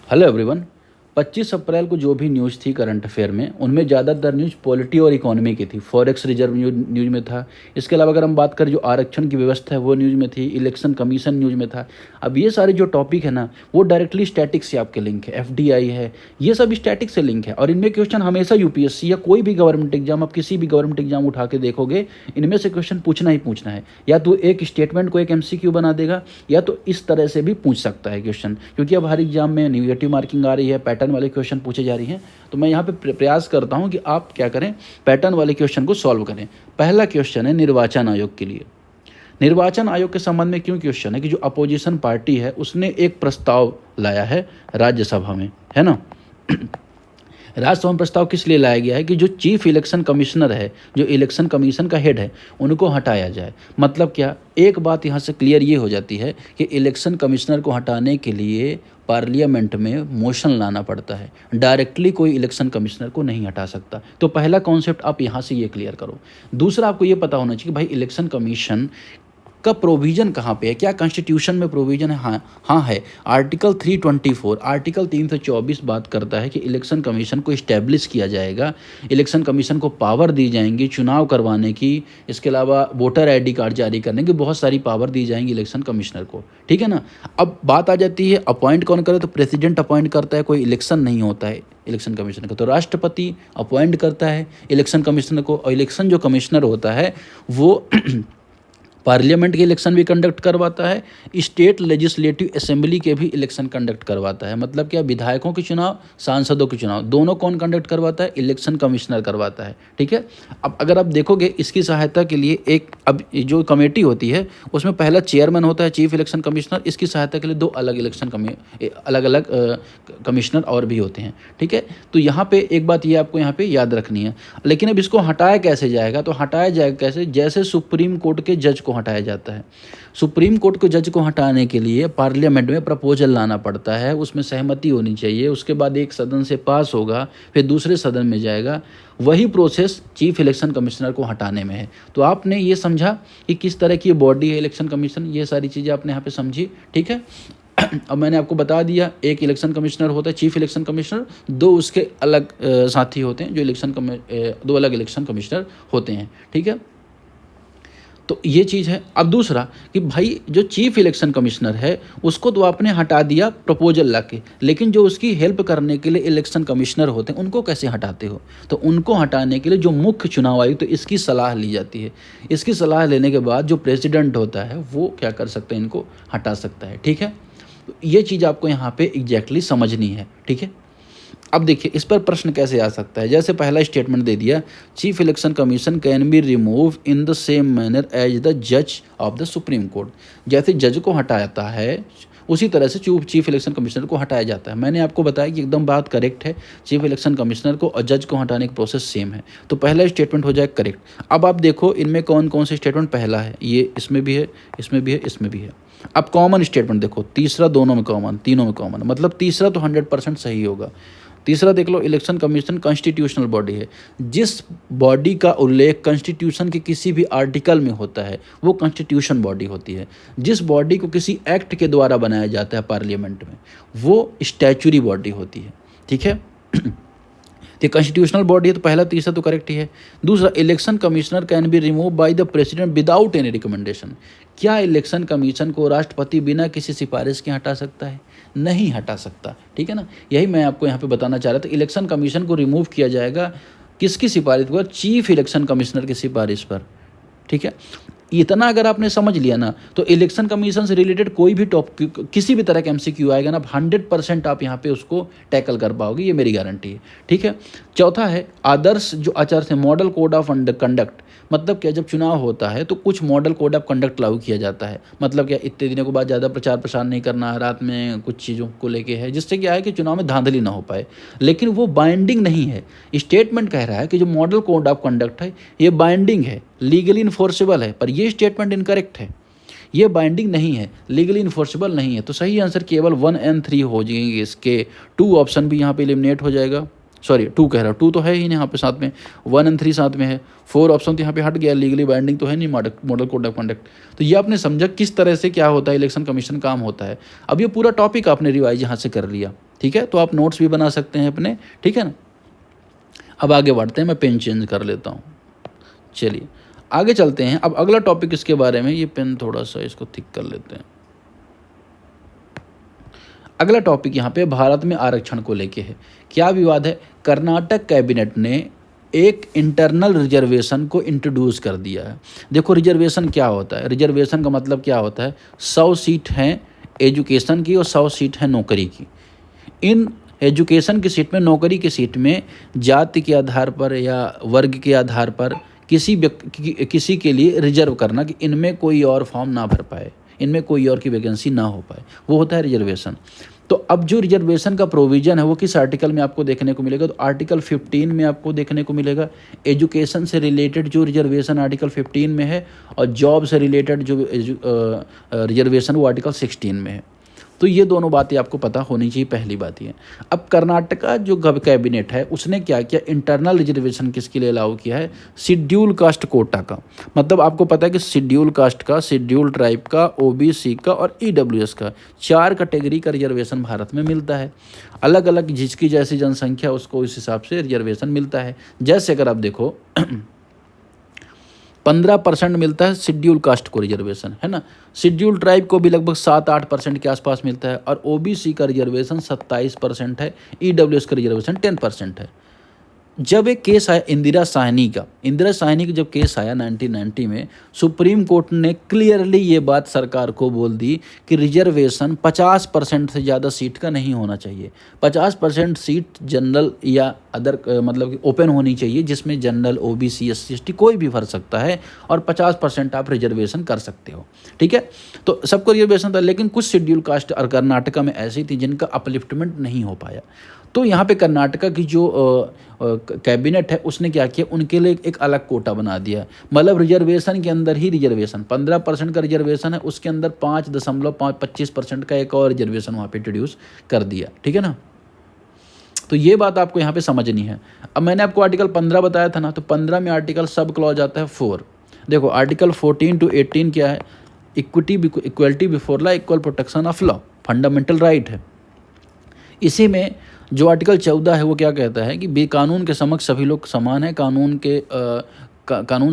Hello everyone. 25 अप्रैल को जो भी न्यूज़ थी करंट अफेयर में, उनमें ज़्यादातर न्यूज़ पॉलिटी और इकोनॉमी की थी। फॉरेक्स रिजर्व न्यूज़ में था। इसके अलावा अगर हम बात करें जो आरक्षण की व्यवस्था है वो न्यूज़ में थी। इलेक्शन कमीशन न्यूज़ में था। अब ये सारे जो टॉपिक है ना, वो डायरेक्टली स्टैटिक से आपके लिंक है। एफडीआई है, ये सब स्टैटिक से लिंक है। और इनमें क्वेश्चन हमेशा यूपीएससी या कोई भी गवर्नमेंट एग्जाम, आप किसी भी गवर्नमेंट एग्जाम उठा के देखोगे, इनमें से क्वेश्चन पूछना ही पूछना है। या तो एक स्टेटमेंट को एक एमसीक्यू बना देगा, या तो इस तरह से भी पूछ सकता है क्वेश्चन। क्योंकि अब हर एग्जाम में निगेटिव मार्किंग आ रही है, पैटर्न वाले क्वेश्चन पूछे जा रही हैं। तो मैं यहाँ पे प्रयास करता हूँ कि आप क्या करें, पैटर्न वाले क्वेश्चन को सॉल्व करें। पहला क्वेश्चन है निर्वाचन आयोग के लिए। निर्वाचन आयोग के संबंध में क्यों क्वेश्चन है कि जो अपोजिशन पार्टी है उसने एक प्रस्ताव लाया है राज्यसभा में, है ना। राज्यसभा में प्रस्ताव किस लिए लाया गया है कि जो चीफ इलेक्शन कमिश्नर है, जो इलेक्शन कमीशन का हेड है, उनको हटाया जाए। मतलब क्या, एक बात यहाँ से क्लियर ये हो जाती है कि इलेक्शन कमिश्नर को हटाने के लिए पार्लियामेंट में मोशन लाना पड़ता है। डायरेक्टली कोई इलेक्शन कमिश्नर को नहीं हटा सकता। तो पहला कॉन्सेप्ट आप यहाँ से ये क्लियर करो। दूसरा, आपको ये पता होना चाहिए कि भाई इलेक्शन कमीशन का प्रोविज़न कहाँ पे है, क्या कॉन्स्टिट्यूशन में प्रोविज़न है। हाँ है। आर्टिकल 324, आर्टिकल 324 बात करता है कि इलेक्शन कमीशन को इस्टेब्लिश किया जाएगा। इलेक्शन कमीशन को पावर दी जाएंगी चुनाव करवाने की। इसके अलावा वोटर आईडी कार्ड जारी करने की बहुत सारी पावर दी जाएंगी इलेक्शन कमिश्नर को। ठीक है ना। अब बात आ जाती है अपॉइंट कौन करे, तो प्रेसिडेंट अपॉइंट करता है, कोई इलेक्शन नहीं होता है इलेक्शन कमिश्नर का। तो राष्ट्रपति अपॉइंट करता है इलेक्शन कमिश्नर को। और इलेक्शन जो कमिश्नर होता है वो पार्लियामेंट के इलेक्शन भी कंडक्ट करवाता है, स्टेट लेजिस्लेटिव असेंबली के भी इलेक्शन कंडक्ट करवाता है। मतलब क्या, विधायकों के चुनाव, सांसदों के चुनाव, दोनों कौन कंडक्ट करवाता है, इलेक्शन कमिश्नर करवाता है। ठीक है। अब अगर आप देखोगे इसकी सहायता के लिए एक, अब जो कमेटी होती है उसमें पहला चेयरमैन होता है चीफ इलेक्शन कमिश्नर। इसकी सहायता के लिए दो अलग अलग अलग कमिश्नर और भी होते हैं। ठीक है। तो यहाँ पे एक बात ये आपको यहाँ पे याद रखनी है। लेकिन अब इसको हटाया कैसे जाएगा, तो हटाया जाएगा कैसे, जैसे सुप्रीम कोर्ट के जज को हटाया जाता है। सुप्रीम कोर्ट के जज को हटाने के लिए पार्लियामेंट में प्रपोजल लाना पड़ता है, उसमें सहमति होनी चाहिए। उसके बाद एक सदन से पास होगा, फिर दूसरे सदन में जाएगा। वही प्रोसेस चीफ इलेक्शन कमिश्नर को हटाने में है। तो आपने ये समझा कि किस तरह की बॉडी है इलेक्शन कमीशन, ये सारी चीज़ें आपने यहाँ पे समझी। ठीक है। अब मैंने आपको बता दिया, एक इलेक्शन कमिश्नर होता है चीफ इलेक्शन कमिश्नर, दो उसके अलग साथी होते हैं जो दो अलग इलेक्शन कमिश्नर होते हैं। ठीक है। तो ये चीज़ है। अब दूसरा कि भाई जो चीफ इलेक्शन कमिश्नर है उसको तो आपने हटा दिया प्रपोजल लाके, लेकिन जो उसकी हेल्प करने के लिए इलेक्शन कमिश्नर होते हैं उनको कैसे हटाते हो। तो उनको हटाने के लिए जो मुख्य चुनाव आयुक्त, तो इसकी सलाह ली जाती है। इसकी सलाह लेने के बाद जो प्रेसिडेंट होता है वो क्या कर सकता है, इनको हटा सकता है। ठीक है। तो ये चीज़ आपको यहाँ पे एग्जैक्टली समझनी है। ठीक है। अब देखिए इस पर प्रश्न कैसे आ सकता है। जैसे पहला स्टेटमेंट दे दिया, chief election commission can be remove in the same manner as the जज ऑफ द सुप्रीम कोर्ट। जैसे जज को हटाता है उसी तरह से चीफ इलेक्शन कमिश्नर को हटाया जाता है। मैंने आपको बताया कि एकदम बात करेक्ट है। चीफ इलेक्शन कमिश्नर को और जज को हटाने का प्रोसेस सेम है। तो पहला स्टेटमेंट हो जाए करेक्ट। अब आप देखो इनमें कौन कौन से स्टेटमेंट पहला है, ये इसमें भी है, इसमें भी है, इसमें भी है। अब कॉमन स्टेटमेंट देखो, तीसरा दोनों में कॉमन, तीनों में कॉमन, मतलब तीसरा तो 100% सही होगा। तीसरा देख लो, इलेक्शन कमीशन कॉन्स्टिट्यूशनल बॉडी है। जिस बॉडी का उल्लेख कॉन्स्टिट्यूशन के किसी भी आर्टिकल में होता है वो कॉन्स्टिट्यूशन बॉडी होती है। जिस बॉडी को किसी एक्ट के द्वारा बनाया जाता है पार्लियामेंट में, वो स्टैचुरी बॉडी होती है। ठीक है। तो कॉन्स्टिट्यूशनल बॉडी है, तो पहला तीसरा तो करेक्ट ही है। दूसरा, election commissioner can be remove by the president without any recommendation. क्या इलेक्शन कमीशन को राष्ट्रपति बिना किसी सिफारिश के हटा सकता है? नहीं हटा सकता। ठीक है ना। यही मैं आपको यहाँ पे बताना चाह रहा था। इलेक्शन कमीशन को रिमूव किया जाएगा किसकी सिफारिश पर? चीफ इलेक्शन कमिश्नर की सिफारिश पर। ठीक है। इतना अगर आपने समझ लिया ना, तो इलेक्शन कमीशन से रिलेटेड कोई भी टॉपिक, किसी भी तरह का एमसीक्यू आएगा ना, 100% आप यहाँ पे उसको टैकल कर पाओगे, ये मेरी गारंटी है। ठीक है। चौथा है आदर्श जो आचार संहिता, मॉडल कोड ऑफ कंडक्ट। मतलब क्या, जब चुनाव होता है तो कुछ मॉडल कोड ऑफ कंडक्ट लागू किया जाता है। मतलब क्या, इतने दिनों के बाद ज़्यादा प्रचार प्रसार नहीं करना है, रात में कुछ चीज़ों को लेके है, जिससे क्या है कि चुनाव में धांधली ना हो पाए। लेकिन वो बाइंडिंग नहीं है। स्टेटमेंट कह रहा है कि जो मॉडल कोड ऑफ कंडक्ट है ये बाइंडिंग है, लीगली इन्फोर्सेबल है, पर ये स्टेटमेंट इनकरेक्ट है। ये बाइंडिंग नहीं है, लीगली इन्फोर्सेबल नहीं है। तो सही आंसर केवल 1 और 3 हो जाएंगे इसके। 2 ऑप्शन भी यहाँ पे एलिमिनेट हो जाएगा। सॉरी 2 कह रहा हूँ, 2 तो है ही नहीं यहाँ पे साथ में, 1 और 3 साथ में है। 4 ऑप्शन तो यहाँ पे हट गया, लीगली बाइंडिंग तो है नहीं मॉडल कोड ऑफ कंडक्ट। तो ये आपने समझा किस तरह से क्या होता है इलेक्शन कमीशन काम होता है। अब ये पूरा टॉपिक आपने रिवाइज यहाँ से कर लिया। ठीक। ठीक है, तो आप नोट्स भी बना सकते हैं अपने, ठीक है ना। अब आगे बढ़ते हैं, मैं पेन चेंज कर लेता हूँ। चलिए आगे चलते हैं। अब अगला टॉपिक इसके बारे में, ये पेन थोड़ा सा इसको थिक कर लेते हैं। अगला टॉपिक यहाँ पे भारत में आरक्षण को लेके है। क्या विवाद है? कर्नाटक कैबिनेट ने एक इंटरनल रिजर्वेशन को इंट्रोड्यूस कर दिया है। देखो रिजर्वेशन क्या होता है, रिजर्वेशन का मतलब क्या होता है, 100 सीट हैं एजुकेशन की और 100 सीट है नौकरी की। इन एजुकेशन की सीट में, नौकरी की सीट में जाति के आधार पर या वर्ग के आधार पर किसी के लिए रिजर्व करना कि इनमें कोई और फॉर्म ना भर पाए, इनमें कोई और की वैकेंसी ना हो पाए, वो होता है रिजर्वेशन। तो अब जो रिजर्वेशन का प्रोविज़न है वो किस आर्टिकल में आपको देखने को मिलेगा, तो आर्टिकल 15 में आपको देखने को मिलेगा। एजुकेशन से रिलेटेड जो रिजर्वेशन आर्टिकल 15 में है, और जॉब से रिलेटेड जो रिजर्वेशन वो आर्टिकल 16 में है। तो ये दोनों बातें आपको पता होनी चाहिए, पहली बात ये। अब कर्नाटका जो कैबिनेट है उसने क्या किया, इंटरनल रिजर्वेशन किसके लिए अलाउ किया है, शेड्यूल कास्ट कोटा का। मतलब आपको पता है कि शेड्यूल कास्ट का, शेड्यूल ट्राइब का, ओबीसी का और ईडब्ल्यूएस का 4 कैटेगरी का रिजर्वेशन भारत में मिलता है। अलग अलग जिसकी जैसी जनसंख्या उसको इस हिसाब से रिजर्वेशन मिलता है। जैसे अगर आप देखो 15% मिलता है शेड्यूल कास्ट को रिजर्वेशन, है ना। शेड्यूल ट्राइब को भी लगभग 7-8% के आसपास मिलता है, और ओबीसी का रिजर्वेशन 27% है, ईडब्ल्यूएस का रिजर्वेशन 10% है। जब एक केस आया इंदिरा साहनी का जब केस आया 1990 में, सुप्रीम कोर्ट ने क्लियरली ये बात सरकार को बोल दी कि रिजर्वेशन 50% से ज़्यादा सीट का नहीं होना चाहिए। 50% सीट जनरल या अदर मतलब कि ओपन होनी चाहिए, जिसमें जनरल, ओबीसी, एससी, एसटी कोई भी भर सकता है, और 50% आप रिजर्वेशन कर सकते हो, ठीक है। तो सबको रिजर्वेशन था, लेकिन कुछ शेड्यूल कास्ट और कर्नाटका में ऐसी थी जिनका अपलिफ्टमेंट नहीं हो पाया। तो यहाँ पे कर्नाटका की जो कैबिनेट है उसने क्या किया, उनके लिए एक अलग कोटा बना दिया। मतलब रिजर्वेशन के अंदर ही रिजर्वेशन, 15% का रिजर्वेशन है, उसके अंदर 5.25% का एक और रिजर्वेशन वहाँ पे इंट्रोड्यूस कर दिया, ठीक है ना। तो ये बात आपको यहाँ पे समझनी है। अब मैंने आपको आर्टिकल 15 बताया था ना, तो 15 में आर्टिकल सब क्लॉज आता है 4। देखो आर्टिकल 14 to 18 क्या है, equality before law, equal protection of law, fundamental right है। इसी में जो आर्टिकल 14 है वो क्या कहता है कि कानून के समक्ष सभी लोग समान हैं, कानून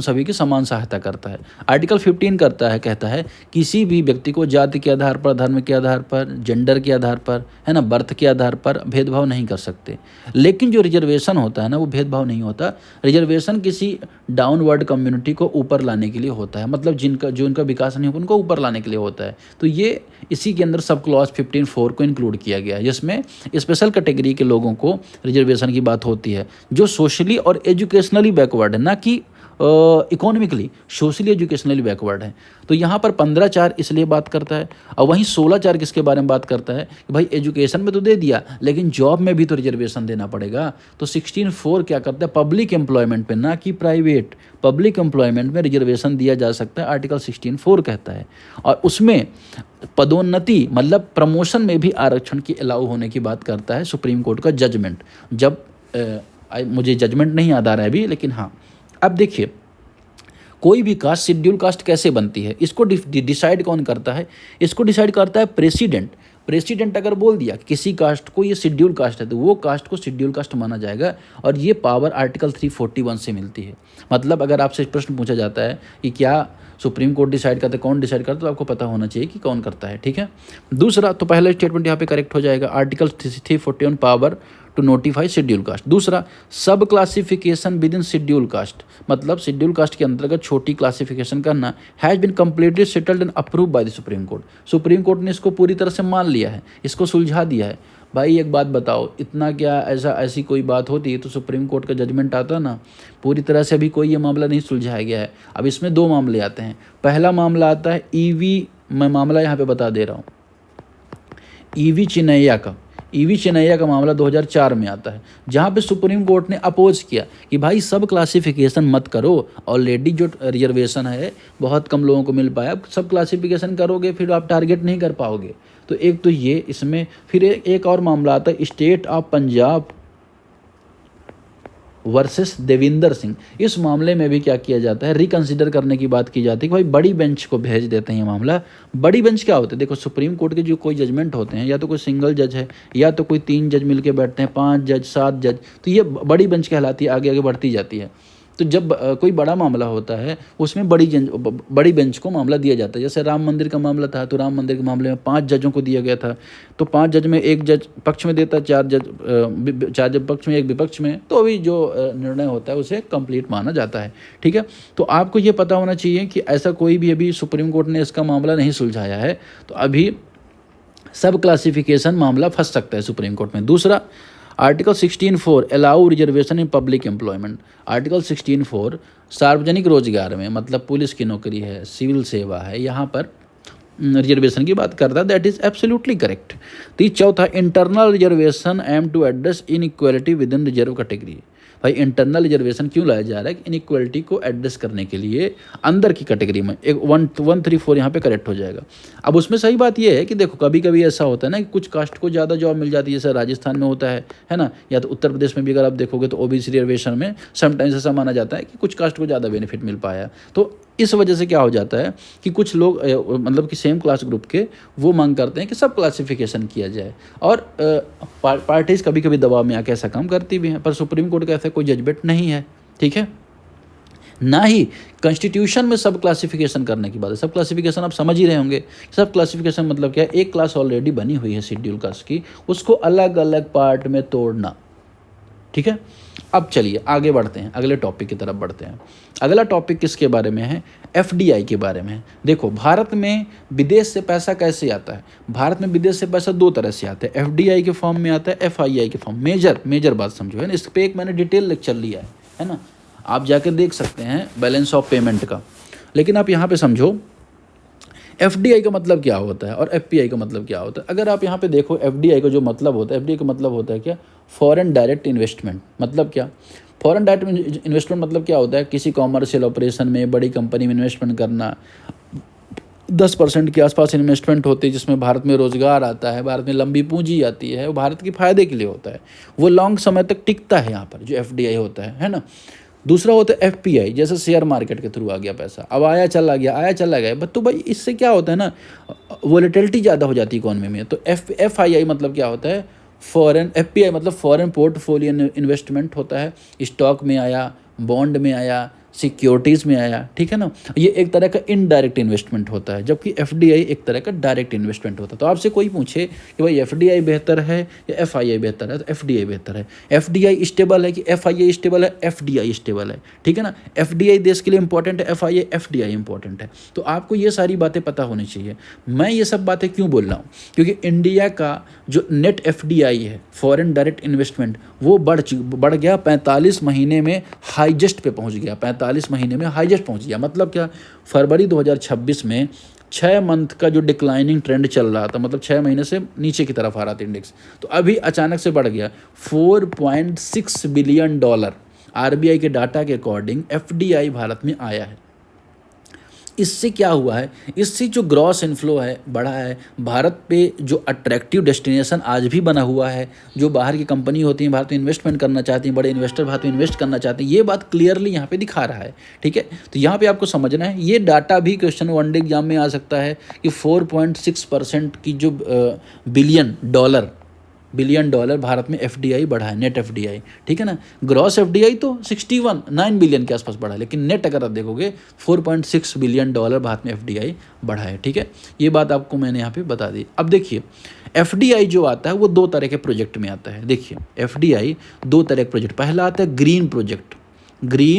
सभी की समान सहायता करता है। आर्टिकल 15 कहता है किसी भी व्यक्ति को जाति के आधार पर, धर्म के आधार पर, जेंडर के आधार पर, है ना, बर्थ के आधार पर भेदभाव नहीं कर सकते। लेकिन जो रिजर्वेशन होता है ना, वो भेदभाव नहीं होता। रिजर्वेशन किसी डाउनवर्ड कम्युनिटी को ऊपर लाने के लिए होता है, मतलब जिनका विकास नहीं हो उनको ऊपर लाने के लिए होता है। तो ये इसी के अंदर सब क्लॉज 15(4) को इंक्लूड किया गया है, जिसमें स्पेशल कैटेगरी के लोगों को रिजर्वेशन की बात होती है, जो सोशली और एजुकेशनली बैकवर्ड है, ना कि इकोनॉमिकली, सोशली एजुकेशनली बैकवर्ड है। तो यहाँ पर 15(4) इसलिए बात करता है, और वहीं 16(4) किसके बारे में बात करता है कि भाई एजुकेशन में तो दे दिया, लेकिन जॉब में भी तो रिजर्वेशन देना पड़ेगा। तो 16(4) क्या करता है, पब्लिक एम्प्लॉयमेंट पे, ना कि प्राइवेट, पब्लिक एम्प्लॉयमेंट में रिजर्वेशन दिया जा सकता है, आर्टिकल 16(4) कहता है। और उसमें पदोन्नति मतलब प्रमोशन में भी आरक्षण की अलाउ होने की बात करता है सुप्रीम कोर्ट का जजमेंट। जब मुझे जजमेंट नहीं याद आ रहा है अभी, लेकिन हाँ, अब देखिए कोई भी कास्ट, शेड्यूल कास्ट कैसे बनती है, इसको डिसाइड कौन करता है, इसको डिसाइड करता है प्रेसिडेंट अगर बोल दिया कि किसी कास्ट को ये शेड्यूल कास्ट है, तो वो कास्ट को शेड्यूल कास्ट माना जाएगा, और ये पावर आर्टिकल 341 से मिलती है। मतलब अगर आपसे प्रश्न पूछा जाता है कि क्या सुप्रीम कोर्ट डिसाइड करता है, कौन डिसाइड करता है, तो आपको पता होना चाहिए कि कौन करता है, ठीक है। दूसरा, तो पहला स्टेटमेंट यहाँ पे करेक्ट हो जाएगा, article 341 power to notify schedule caste. दूसरा, sub classification within schedule caste, मतलब शेड्यूल कास्ट के अंतर्गत छोटी क्लासिफिकेशन करना has been completely settled and approve by the supreme court. Supreme court ने इसको पूरी तरह से मान लिया है, इसको सुलझा दिया है। भाई एक बात बताओ, इतना क्या ऐसी कोई बात होती है तो सुप्रीम कोर्ट का जजमेंट आता ना, पूरी तरह से अभी कोई ये मामला नहीं सुलझाया गया है। अब इसमें 2 मामले आते हैं। पहला मामला आता है ईवी, मैं मामला यहाँ पे बता दे रहा हूँ, ईवी चिनैया का मामला 2004 में आता है, जहाँ पे सुप्रीम कोर्ट ने अपोज किया कि भाई सब क्लासिफिकेशन मत करो, ऑलरेडी जो रिजर्वेशन है बहुत कम लोगों को मिल पाया, अब सब क्लासिफिकेशन करोगे फिर आप टारगेट नहीं कर पाओगे। तो एक तो ये इसमें, फिर एक और मामला आता है state of Punjab versus Devinder Singh. इस मामले में भी क्या किया जाता है, रिकंसिडर करने की बात की जाती है कि भाई बड़ी बेंच को भेज देते हैं ये मामला। बड़ी बेंच क्या होते हैं, देखो सुप्रीम कोर्ट के जो कोई जजमेंट होते हैं, या तो कोई सिंगल जज है, या तो कोई 3 जज मिलके बैठते हैं, 5 जज, 7 जज, तो ये बड़ी बेंच कहलाती है, आगे आगे बढ़ती जाती है। तो जब कोई बड़ा मामला होता है उसमें बड़ी बेंच को मामला दिया जाता है। जैसे राम मंदिर का मामला था, तो राम मंदिर के मामले में 5 जजों को दिया गया था, तो 5 जज में 1 जज पक्ष में देता है, 4 जज पक्ष में, 1 विपक्ष में, तो अभी जो निर्णय होता है उसे कंप्लीट माना जाता है। ठीक है, तो आपको ये पता होना चाहिए कि ऐसा कोई भी अभी सुप्रीम कोर्ट ने इसका मामला नहीं सुलझाया है, तो अभी सब क्लासिफिकेशन मामला फंस सकता है सुप्रीम कोर्ट में। दूसरा, article 16(4) allow reservation in public employment. Article 16(4) सार्वजनिक रोजगार में, मतलब पुलिस की नौकरी है, सिविल सेवा है, यहाँ पर रिजर्वेशन की बात करता है। That is absolutely correct. तो चौथा, internal reservation aim to address inequality within reserve category. भाई इंटरनल रिजर्वेशन क्यों लाया जा रहा है, इनइक्वलिटी को एड्रेस करने के लिए अंदर की कैटेगरी में। एक 134 यहाँ पे करेक्ट हो जाएगा। अब उसमें सही बात यह है कि देखो कभी कभी ऐसा होता है ना कि कुछ कास्ट को ज़्यादा जॉब मिल जाती है, जैसे राजस्थान में होता है ना, या तो उत्तर प्रदेश में भी अगर आप देखोगे तो ओबीसी रिजर्वेशन में समटाइम्स ऐसा माना जाता है कि कुछ कास्ट को ज़्यादा बेनिफिट मिल पाया। तो इस वजह से क्या हो जाता है कि कुछ लोग मतलब कि सेम क्लास ग्रुप के वो मांग करते हैं कि सब क्लासिफिकेशन किया जाए, और पार्टीज कभी कभी दबाव में आके ऐसा काम करती भी हैं, पर सुप्रीम कोर्ट का ऐसा कोई जजमेंट नहीं है। ठीक है, ना ही कॉन्स्टिट्यूशन में सब क्लासिफिकेशन करने की बात है। सब क्लासिफिकेशन आप समझ ही रहे होंगे। सब क्लासिफिकेशन मतलब क्या है, एक क्लास ऑलरेडी बनी हुई है शेड्यूल कास्ट की, उसको अलग अलग पार्ट में तोड़ना। ठीक है, अब चलिए आगे बढ़ते हैं, अगले टॉपिक की तरफ बढ़ते हैं। अगला टॉपिक किसके बारे में है, एफडीआई के बारे में है। देखो भारत में विदेश से पैसा कैसे आता है, भारत में विदेश से पैसा 2 तरह से आता है, एफडीआई के फॉर्म में आता है, एफआईआई के फॉर्म। मेजर बात समझो, है ना, इस पर एक मैंने डिटेल लेक्चर लिया है ना, आप जाके देख सकते हैं बैलेंस ऑफ पेमेंट का। लेकिन आप यहाँ पे समझो एफडीआई का मतलब क्या होता है और एफपीआई का मतलब क्या होता है। अगर आप यहाँ पे देखो एफडीआई का जो मतलब होता है, एफडीआई का मतलब होता है क्या, फॉरेन डायरेक्ट इन्वेस्टमेंट। मतलब क्या, फॉरेन डायरेक्ट इन्वेस्टमेंट मतलब क्या होता है, किसी कॉमर्शियल ऑपरेशन में, बड़ी कंपनी में इन्वेस्टमेंट करना। 10% के आसपास इन्वेस्टमेंट होती है जिसमें भारत में रोजगार आता है, भारत में लंबी पूंजी आती है, वो भारत के फायदे के लिए होता है, वो लॉन्ग समय तक टिकता है यहाँ पर जो एफडीआई होता है ना। दूसरा होता है एफपीआई, जैसे शेयर मार्केट के थ्रू आ गया पैसा, अब आया चला गया। बट तो भाई इससे क्या होता है ना, वोलेटिलिटी ज़्यादा हो जाती है इकोनॉमी में। तो एफआईआई मतलब क्या होता है, फॉरेन, एफपीआई मतलब फॉरेन पोर्टफोलियो इन्वेस्टमेंट होता है, स्टॉक में आया, बॉन्ड में आया, सिक्योरिटीज़ में आया। ठीक है ना, ये एक तरह का इनडायरेक्ट इन्वेस्टमेंट होता है, जबकि एफडीआई एक तरह का डायरेक्ट इन्वेस्टमेंट होता है। तो आपसे कोई पूछे कि भाई एफडीआई बेहतर है या एफआईआई बेहतर है, तो एफडीआई बेहतर है। एफडीआई स्टेबल है कि एफआईआई स्टेबल है, एफडीआई स्टेबल है। ठीक है ना, एफडीआई देश के लिए इंपॉर्टेंट है, एफडीआई इंपॉर्टेंट है। तो आपको ये सारी बातें पता होनी चाहिए। मैं ये सब बातें क्यों बोल रहा हूँ, क्योंकि इंडिया का जो नेट एफडीआई है, फॉरेन डायरेक्ट इन्वेस्टमेंट, वो बढ़ गया 45 महीने में हाईएस्ट पे पहुंच गया, 45 महीने में हाईएस्ट पहुंच गया। मतलब क्या, फरवरी 2026 में 6 मंथ का जो डिक्लाइनिंग ट्रेंड चल रहा था, मतलब 6 महीने से नीचे की तरफ आ रहा था इंडेक्स, तो अभी अचानक से बढ़ गया 4.6 बिलियन डॉलर। आरबीआई के डाटा के अकॉर्डिंग एफडीआई भारत में आया है। इससे क्या हुआ है, इससे जो ग्रॉस इनफ्लो है बढ़ा है, भारत पे जो अट्रैक्टिव डेस्टिनेशन आज भी बना हुआ है, जो बाहर की कंपनी होती हैं भारत में इन्वेस्टमेंट करना चाहती हैं, बड़े इन्वेस्टर भारत में इन्वेस्ट करना चाहते हैं, ये बात क्लियरली यहाँ पे दिखा रहा है। ठीक है, तो यहाँ पे आपको समझना है, ये डाटा भी क्वेश्चन वनडे एग्जाम में आ सकता है कि 4.6% की जो बिलियन डॉलर भारत में एफडीआई बढ़ा है, नेट एफडीआई। ठीक है ना, ग्रॉस एफडीआई तो 9 बिलियन के आसपास बढ़ा है, लेकिन नेट अगर आप देखोगे 4.6 बिलियन डॉलर भारत में एफडीआई बढ़ा है। ठीक है, ये बात आपको मैंने यहाँ पे बता दी। अब देखिए एफडीआई जो आता है वो 2 तरह के प्रोजेक्ट में आता है। देखिए एफडीआई 2 तरह के प्रोजेक्ट, पहला आता है green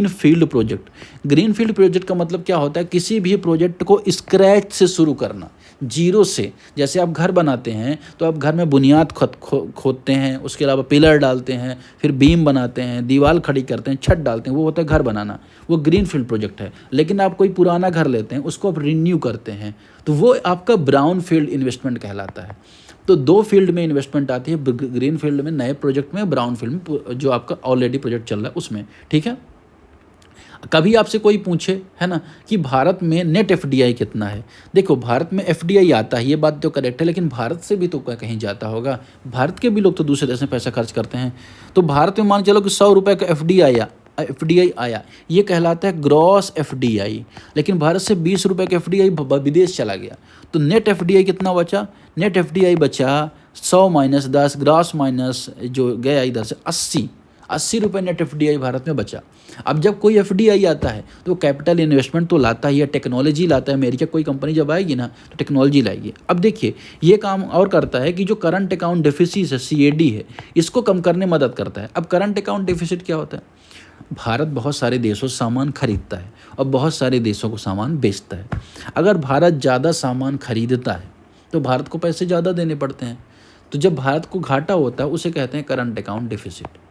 field project. Green field project का मतलब क्या होता है, किसी भी प्रोजेक्ट को स्क्रैच से शुरू करना, जीरो से। जैसे आप घर बनाते हैं तो आप घर में बुनियाद खोदते हैं, उसके अलावा पिलर डालते हैं, फिर बीम बनाते हैं, दीवार खड़ी करते हैं, छत डालते हैं, वो होता है घर बनाना, वो ग्रीन फील्ड प्रोजेक्ट है। लेकिन आप कोई पुराना घर लेते हैं, उसको आप रिन्यू करते हैं, तो वो आपका ब्राउन फील्ड इन्वेस्टमेंट कहलाता है। तो 2 फील्ड में इन्वेस्टमेंट आती है, ग्रीन फील्ड में नए प्रोजेक्ट में, ब्राउन फील्ड में जो आपका ऑलरेडी प्रोजेक्ट चल रहा है उसमें। ठीक है, कभी आपसे कोई पूछे, है ना, कि भारत में नेट एफडीआई कितना है, देखो भारत में एफडीआई आता है, ये बात तो करेक्ट है, लेकिन भारत से भी तो कहीं जाता होगा, भारत के भी लोग तो दूसरे देश में पैसा खर्च करते हैं। तो भारत में मान चलो कि 100 रुपये का एफडीआई आया, ये कहलाता है ग्रॉस एफडीआई, लेकिन भारत से 20 रुपये का एफडीआई विदेश चला गया, तो नेट एफडीआई कितना बचा, नेट एफडीआई बचा 100 माइनस 10, ग्रॉस माइनस जो गया इधर से 80 रुपये नेट एफडीआई भारत में बचा। अब जब कोई एफडीआई आता है तो कैपिटल इन्वेस्टमेंट तो लाता ही है, टेक्नोलॉजी लाता है, अमेरिका कोई कंपनी जब आएगी ना तो टेक्नोलॉजी लाएगी। अब देखिए ये काम और करता है कि जो करंट अकाउंट डेफिसिट है, सीएडी है, इसको कम करने में मदद करता है। अब करंट अकाउंट डेफिसिट क्या होता है, भारत बहुत सारे देशों से सामान खरीदता है और बहुत सारे देशों को सामान बेचता है। अगर भारत ज़्यादा सामान खरीदता है तो भारत को पैसे ज़्यादा देने पड़ते हैं, तो जब भारत को घाटा होता है उसे कहते हैं करंट अकाउंट डेफिसिट।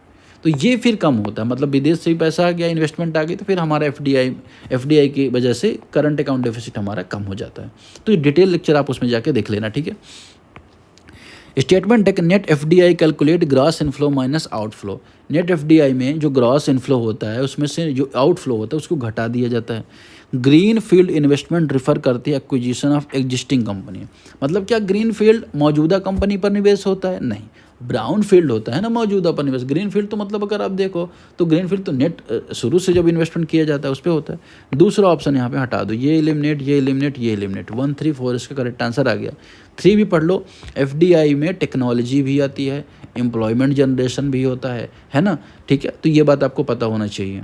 तो ये फिर कम होता है, मतलब विदेश से भी पैसा आ गया, इन्वेस्टमेंट आ गई, तो फिर हमारा एफडीआई की वजह से करंट अकाउंट डेफिसिट हमारा कम हो जाता है। तो ये डिटेल लेक्चर आप उसमें जाके देख लेना, ठीक है। स्टेटमेंट है net FDI calculate gross inflow minus outflow. Net FDI में जो ग्रॉस इनफ्लो होता है उसमें से जो आउटफ्लो होता है उसको घटा दिया जाता है। ग्रीन फील्ड इन्वेस्टमेंट रिफर करती है एक्विजिशन ऑफ एग्जिस्टिंग कंपनी, मतलब क्या ग्रीन फील्ड मौजूदा कंपनी पर निवेश होता है, नहीं, ब्राउन फील्ड होता है ना मौजूदा पर निवेश। ग्रीन फील्ड तो मतलब अगर आप देखो तो ग्रीन फील्ड तो नेट शुरू से जब इन्वेस्टमेंट किया जाता है उस पर होता है। दूसरा ऑप्शन यहाँ पे हटा दो, ये एलिमिनेट, ये एलिमिनेट, ये एलिमिनेट, 1 3 4 इसका करेक्ट आंसर आ गया। 3 भी पढ़ लो, एफडीआई में टेक्नोलॉजी भी आती है, एम्प्लॉयमेंट जनरेशन भी होता है ना, ठीक है। तो ये बात आपको पता होना चाहिए।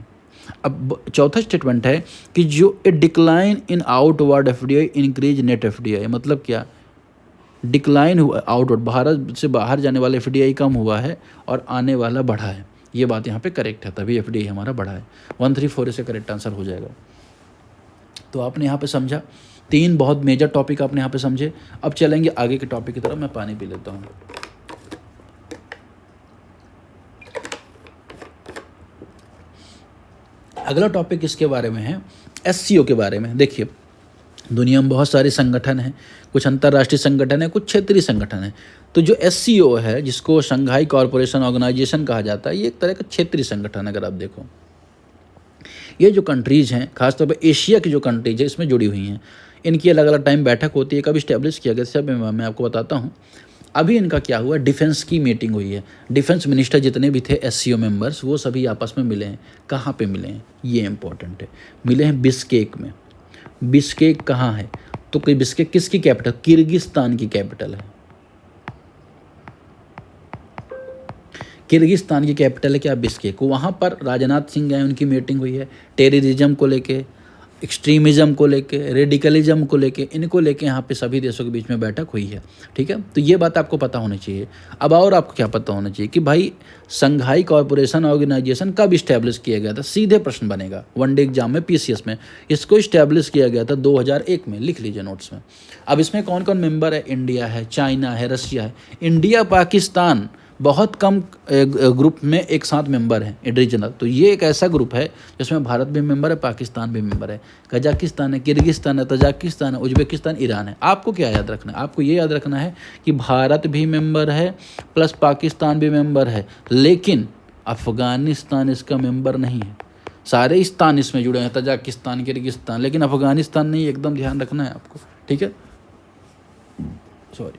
अब चौथा स्टेटमेंट है कि जो ए decline in outward FDI increase net FDI, मतलब क्या, डिक्लाइन हुआ आउटवर्ड, भारत से बाहर जाने वाला एफडीआई कम हुआ है और आने वाला बढ़ा है, ये बात यहाँ पे करेक्ट है, तभी एफडीआई हमारा बढ़ा है। 1 3 4 इससे करेक्ट आंसर हो जाएगा। तो आपने यहाँ पे समझा, 3 बहुत मेजर टॉपिक आपने यहाँ पे समझे। अब चलेंगे आगे के टॉपिक की तरफ, मैं पानी पी लेता हूँ। अगला टॉपिक इसके बारे में है, एससीओ के बारे में। देखिए दुनिया में बहुत सारे संगठन हैं, कुछ अंतर्राष्ट्रीय संगठन है, कुछ क्षेत्रीय संगठन है। तो जो एससीओ है, जिसको शंघाई कॉरपोरेशन ऑर्गेनाइजेशन कहा जाता है, ये एक तरह का क्षेत्रीय संगठन है। अगर आप देखो ये जो कंट्रीज़ हैं, खासतौर पर एशिया की जो कंट्रीज है इसमें जुड़ी हुई हैं, इनकी अलग अलग टाइम बैठक होती है, कब इस्टेब्लिश किया गया सब मैं आपको बताता हूँ। अभी इनका क्या हुआ, डिफेंस की मीटिंग हुई है, डिफेंस मिनिस्टर जितने भी थे एससीओ मेंबर्स वो सभी आपस में मिले हैं। कहाँ पे मिले हैं ये इंपॉर्टेंट है, मिले हैं बिश्केक में। बिश्केक कहाँ है, तो कोई बिश्केक किसकी कैपिटल, किर्गिस्तान की कैपिटल है, किर्गिस्तान की कैपिटल है क्या, बिश्केक। वहाँ पर राजनाथ सिंह गए, उनकी मीटिंग हुई है, टेररिज्म को लेके, एक्सट्रीमिज़म को लेके, रेडिकलिज्म को लेके, इनको लेके यहाँ पे सभी देशों के बीच में बैठक हुई है, ठीक है। तो ये बात आपको पता होनी चाहिए। अब और आपको क्या पता होना चाहिए कि भाई शंघाई कॉरपोरेशन ऑर्गेनाइजेशन कब इस्टेब्लिश किया गया था, सीधे प्रश्न बनेगा वनडे एग्जाम में, पीसीएस में। इसको इस्टेब्लिश किया गया था 2001 में, लिख लीजिए नोट्स में। अब इसमें कौन कौन मेंबर है, इंडिया है, चाइना है, रशिया है। इंडिया पाकिस्तान बहुत कम ग्रुप में एक साथ मेंबर हैं रीजनल, तो ये एक ऐसा ग्रुप है जिसमें भारत भी मेंबर है, पाकिस्तान भी मेंबर है, कजाकिस्तान है, किर्गिस्तान है, तजाकिस्तान है, उज्बेकिस्तान, ईरान है। आपको क्या याद रखना है, आपको ये याद रखना है कि भारत भी मेंबर है प्लस पाकिस्तान भी मेंबर है, लेकिन अफ़गानिस्तान इसका मेंबर नहीं है। सारे स्थान इसमें जुड़े हैं, तजाकिस्तान, किर्गिस्तान, लेकिन अफ़गानिस्तान नहीं, एकदम ध्यान रखना है आपको, ठीक है। सॉरी,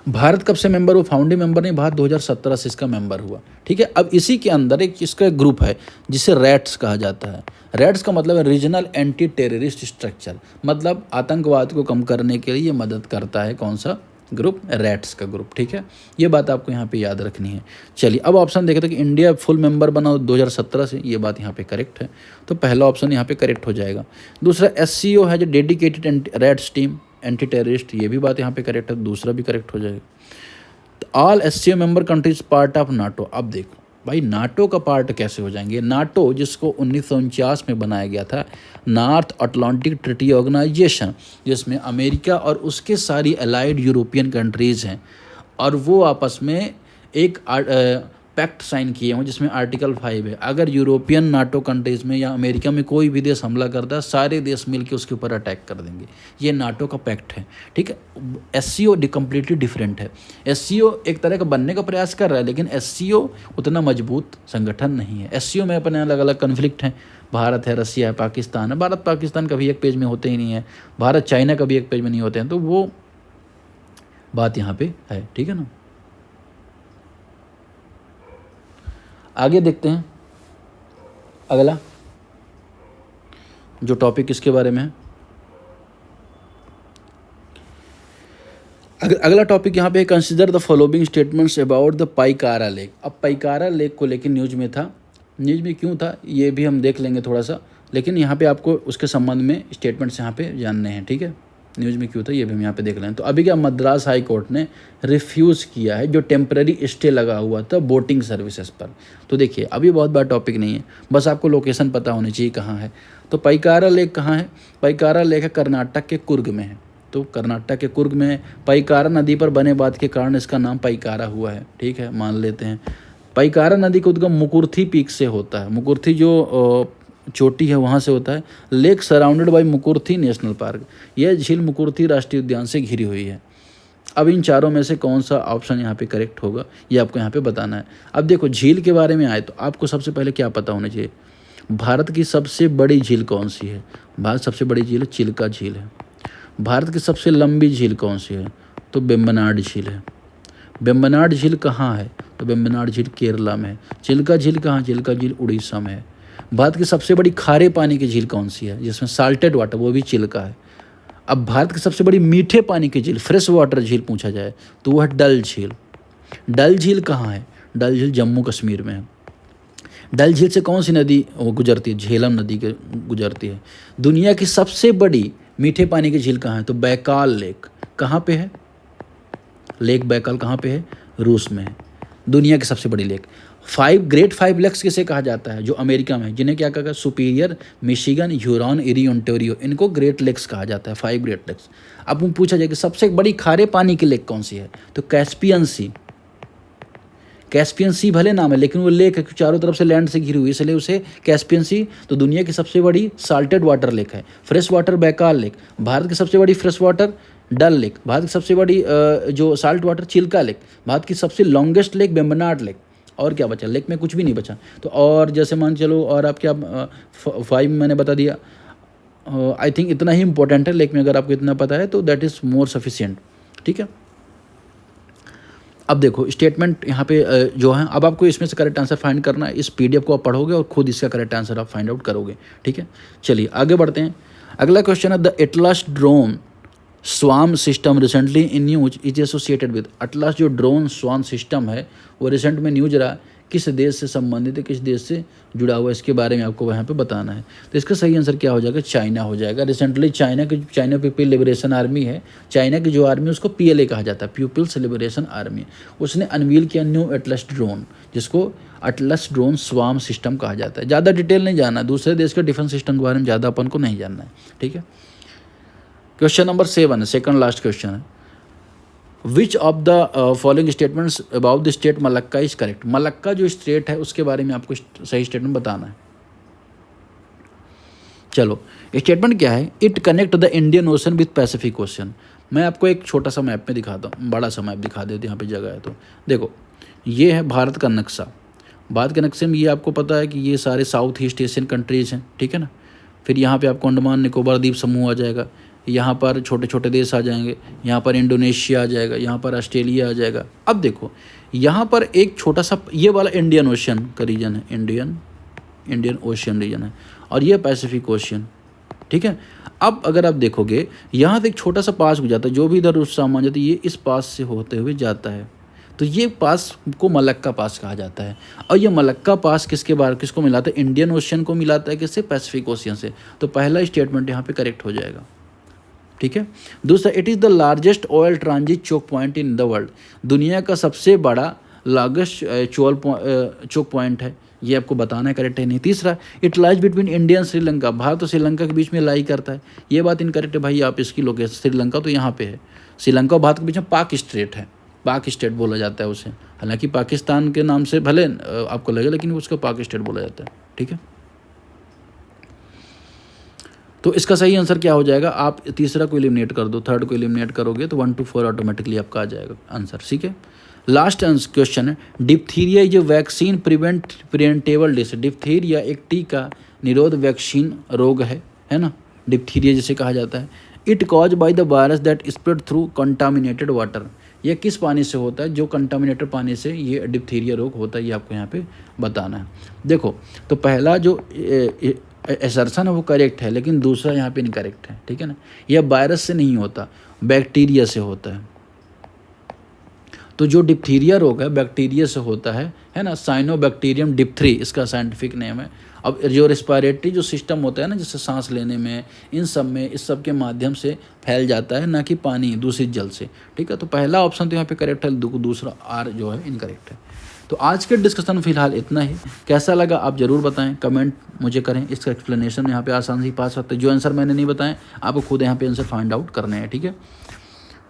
भारत कब से मेंबर हुआ, फाउंडिंग मेंबर नहीं, भारत 2017 से इसका मेंबर हुआ, ठीक है। अब इसी के अंदर एक इसका ग्रुप है जिसे रैट्स कहा जाता है। रैट्स का मतलब है रीजनल एंटी टेररिस्ट स्ट्रक्चर, मतलब आतंकवाद को कम करने के लिए मदद करता है कौन सा ग्रुप, रैट्स का ग्रुप, ठीक है। ये बात आपको यहाँ पे याद रखनी है। चलिए अब ऑप्शन देखे थे कि इंडिया फुल मेंबर बना 2017 से, ये बात यहाँ पे करेक्ट है, तो पहला ऑप्शन यहाँ पे करेक्ट हो जाएगा। दूसरा एससीओ है जो dedicated rats team anti terrorist, ये भी बात यहाँ पे करेक्ट है, दूसरा भी करेक्ट हो जाएगा। तो all SCO member countries part of NATO. अब देखो भाई नाटो का पार्ट कैसे हो जाएंगे, नाटो जिसको 1949 में बनाया गया था, नॉर्थ अटलांटिक ट्रीटी ऑर्गेनाइजेशन, जिसमें अमेरिका और उसके सारी अलाइड यूरोपियन कंट्रीज़ हैं, और वो आपस में एक पैक्ट साइन किए हों जिसमें आर्टिकल 5 है, अगर यूरोपियन नाटो कंट्रीज़ में या अमेरिका में कोई भी देश हमला करता है, सारे देश मिलकर उसके ऊपर अटैक कर देंगे। ये नाटो का पैक्ट है, ठीक है। एससीओ कम्प्लीटली डिफरेंट है। एससीओ एक तरह का बनने का प्रयास कर रहा है, लेकिन एससीओ उतना मजबूत संगठन नहीं है। एससीओ में अपने अलग अलग कन्फ्लिक्ट हैं, भारत है, रसिया है, पाकिस्तान है। भारत पाकिस्तान कभी एक पेज में होते ही नहीं है, भारत चाइना कभी एक पेज में नहीं होते हैं, तो वो बात यहाँ पे है, ठीक है ना। आगे देखते हैं अगला जो टॉपिक इसके बारे में है। अगला टॉपिक यहाँ पे consider the following statements about the Pykara lake. अब पाइकारा लेक को लेकर न्यूज में था, न्यूज में क्यों था ये भी हम देख लेंगे थोड़ा सा, लेकिन यहाँ पे आपको उसके संबंध में स्टेटमेंट्स यहाँ पे जानने हैं, ठीक है। न्यूज़ में क्यों था ये भी हम यहाँ पे देख लें। तो अभी क्या मद्रास हाई कोर्ट ने रिफ्यूज़ किया है जो टेम्पररी स्टे लगा हुआ था बोटिंग सर्विसेज पर। तो देखिए अभी बहुत बड़ा टॉपिक नहीं है, बस आपको लोकेशन पता होनी चाहिए कहाँ है। तो पाइकारा लेक कहाँ है? पाइकारा लेक है कर्नाटक के कुर्ग में है। तो कर्नाटक के कुर्ग में पाइकारा नदी पर बने बांध के कारण इसका नाम पाइकारा हुआ है, ठीक है, मान लेते हैं। पाइकारा नदी का उद्गम मुकुर्थी पीक से होता है, मुकुर्थी जो चोटी है वहाँ से होता है। Lake surrounded by Mukurthi national park, यह झील मुकुर्थी राष्ट्रीय उद्यान से घिरी हुई है। अब इन चारों में से कौन सा ऑप्शन यहाँ पे करेक्ट होगा ये आपको यहाँ पे बताना है। अब देखो झील के बारे में आए तो आपको सबसे पहले क्या पता होना चाहिए, भारत की सबसे बड़ी झील कौन सी है? भारत सबसे बड़ी झील चिल्का झील है। भारत की सबसे लंबी झील कौन सी है? तो वेम्बनाड झील है। वेम्बनाड झील कहाँ है? तो वेम्बनाड झील केरला में है। चिल्का झील कहाँ? चिल्का झील उड़ीसा में है। भारत की सबसे बड़ी खारे पानी की झील कौन सी है जिसमें साल्टेड वाटर, वो भी चिल्का है। अब भारत की सबसे बड़ी मीठे पानी की झील, फ्रेश वाटर झील पूछा जाए तो वह है डल झील। डल झील कहाँ है? डल झील जम्मू कश्मीर में है। डल झील से कौन सी नदी गुजरती है? झेलम नदी के गुजरती है। दुनिया की सबसे बड़ी मीठे पानी की झील कहाँ है? तो बैकाल लेक। कहाँ पे है लेक बैकाल? कहाँ पे है? रूस में है, दुनिया की सबसे बड़ी लेक। ग्रेट 5 लेक्स किसे कहा जाता है? जो अमेरिका में है, जिन्हें क्या कहा? सुपीरियर, मिशिगन, ह्यूरॉन, एरी, ओंटारियो, इनको ग्रेट लेक्स कहा जाता है, 5 ग्रेट लेक्स। अब पूछा जाए कि सबसे बड़ी खारे पानी की लेक कौन सी है? तो कैस्पियन सी। कैस्पियन सी भले नाम है लेकिन वो लेक है, चारों तरफ से लैंड से घिरी हुई, इसलिए उसे कैस्पियन सी। तो दुनिया की सबसे बड़ी साल्टेड वाटर लेक है। Fresh water Baikal lake. भारत की सबसे बड़ी फ्रेश वाटर डल लेक। भारत की सबसे बड़ी जो साल्ट वाटर चिल्का लेक। भारत की सबसे लॉन्गेस्ट लेक वेम्बनाड लेक। और क्या बचा? लेक में कुछ भी नहीं बचा। तो और जैसे मान चलो, और आप क्या 5 मैंने बता दिया। आई थिंक इतना ही इंपॉर्टेंट है लेक में, अगर आपको इतना पता है तो दैट इज़ मोर सफिशिएंट, ठीक है। अब देखो स्टेटमेंट यहाँ पे जो है, अब आपको इसमें से करेक्ट आंसर फाइंड करना है। इस पीडीएफ को आप पढ़ोगे और खुद इसका करेक्ट आंसर आप फाइंड आउट करोगे, ठीक है। चलिए आगे बढ़ते हैं। अगला क्वेश्चन है the Atlas drone swarm system recently in news is associated with. Atlas जो ड्रोन स्वाम सिस्टम है वो रिसेंट में न्यूज रहा, किस देश से संबंधित है, किस देश से जुड़ा हुआ है, इसके बारे में आपको वहाँ पे बताना है। तो इसका सही आंसर क्या हो जाएगा? चाइना हो जाएगा। Recently China people liberation army है, चाइना की जो आर्मी उसको PLA कहा जाता है, पीपल्स लिबरेशन आर्मी। उसने अनवील किया न्यू एटलस ड्रोन, जिसको अटलस ड्रोन स्वाम सिस्टम कहा जाता है। ज़्यादा डिटेल नहीं जानना, दूसरे देश के डिफेंस सिस्टम के बारे में ज़्यादा अपन को नहीं जानना है, ठीक है। क्वेश्चन नंबर 7 है, सेकंड लास्ट क्वेश्चन है। Which of the following statements about the state Malacca is correct. Malacca जो स्टेट है उसके बारे में आपको सही स्टेटमेंट बताना है। चलो स्टेटमेंट क्या है? It connect the Indian ocean with Pacific ocean. मैं आपको एक छोटा सा मैप में दिखाता हूँ, बड़ा सा मैप दिखा देते यहाँ पे जगह है। तो देखो ये है भारत का नक्शा। भारत के नक्शे में ये आपको पता है कि ये सारे साउथ ईस्ट एशियन कंट्रीज़ हैं, ठीक है ना। फिर यहाँ पे आपको अंडमान निकोबार द्वीप समूह आ जाएगा, यहाँ पर छोटे छोटे देश आ जाएंगे, यहाँ पर इंडोनेशिया आ जाएगा, यहाँ पर ऑस्ट्रेलिया आ जाएगा। अब देखो यहाँ पर एक छोटा सा ये वाला इंडियन ओशन का रीजन है, इंडियन ओशन रीजन है, और ये पैसिफिक ओशन, ठीक है। अब अगर आप देखोगे यहाँ से एक छोटा सा पास हो जाता है, जो भी इधर उस सामान जाता है ये इस पास से होते हुए जाता है, तो ये पास को मलक्का पास कहा जाता है। और ये मलक्का पास किसको मिलाता है? इंडियन ओशन को मिलाता है, किससे? पैसिफिक ओशियन से। तो पहला स्टेटमेंट यहाँ पे करेक्ट हो जाएगा, ठीक है। दूसरा, it is the largest oil transit choke point in the world. दुनिया का सबसे बड़ा लार्जेस्ट चोक पॉइंट है, ये आपको बताना है करेक्ट है नहीं। तीसरा, it lies between India and Sri Lanka. Bharat और श्रीलंका के बीच में लाई करता है, ये बात इनकरेक्ट है भाई। आप इसकी लोकेशन श्रीलंका तो यहाँ पे है, श्रीलंका और भारत के बीच में पाक स्ट्रेट है, पाक स्टेट बोला जाता है उसे। हालांकि पाकिस्तान के नाम से भले आपको लगे, लेकिन उसको पाक स्टेट बोला जाता है। ठीक है, तो इसका सही आंसर क्या हो जाएगा, आप तीसरा को एलिमिनेट कर दो, थर्ड को एलिमिनेट करोगे तो 1 to 4 ऑटोमेटिकली आपका आ जाएगा आंसर। ठीक है, लास्ट क्वेश्चन है, diphtheria is a vaccine preventable disease. Diphtheria एक टीका निरोध वैक्सीन रोग है ना, डिप्थीरिया जिसे कहा जाता है। It cause by the virus that spread through contaminated water. यह किस पानी से होता है, जो कंटामिनेटेड पानी से ये डिप्थीरिया रोग होता है, ये आपको यहाँ पे बताना है। देखो, तो पहला जो असर्शन है वो करेक्ट है, लेकिन दूसरा यहाँ पे इनकरेक्ट है। ठीक है ना, यह वायरस से नहीं होता, बैक्टीरिया से होता है। तो जो डिप्थीरिया रोग है बैक्टीरिया से होता है ना, साइनोबैक्टीरियम डिप्थरी इसका साइंटिफिक नेम है। अब जो रेस्पिरेटरी जो सिस्टम होता है ना, जैसे सांस लेने में, इन सब में, इस सब के माध्यम से फैल जाता है, ना कि पानी दूषित जल से। ठीक है, तो पहला ऑप्शन तो यहाँ पे करेक्ट है, दूसरा आर जो है इनकरेक्ट है। तो आज के डिस्कशन फिलहाल इतना ही। कैसा लगा आप ज़रूर बताएं, कमेंट मुझे करें। इसका एक्सप्लेनेशन यहाँ पे आसान से ही पा सकते हैं। जो आंसर मैंने नहीं बताएं आपको खुद यहाँ पे आंसर फाइंड आउट करने हैं। ठीक है।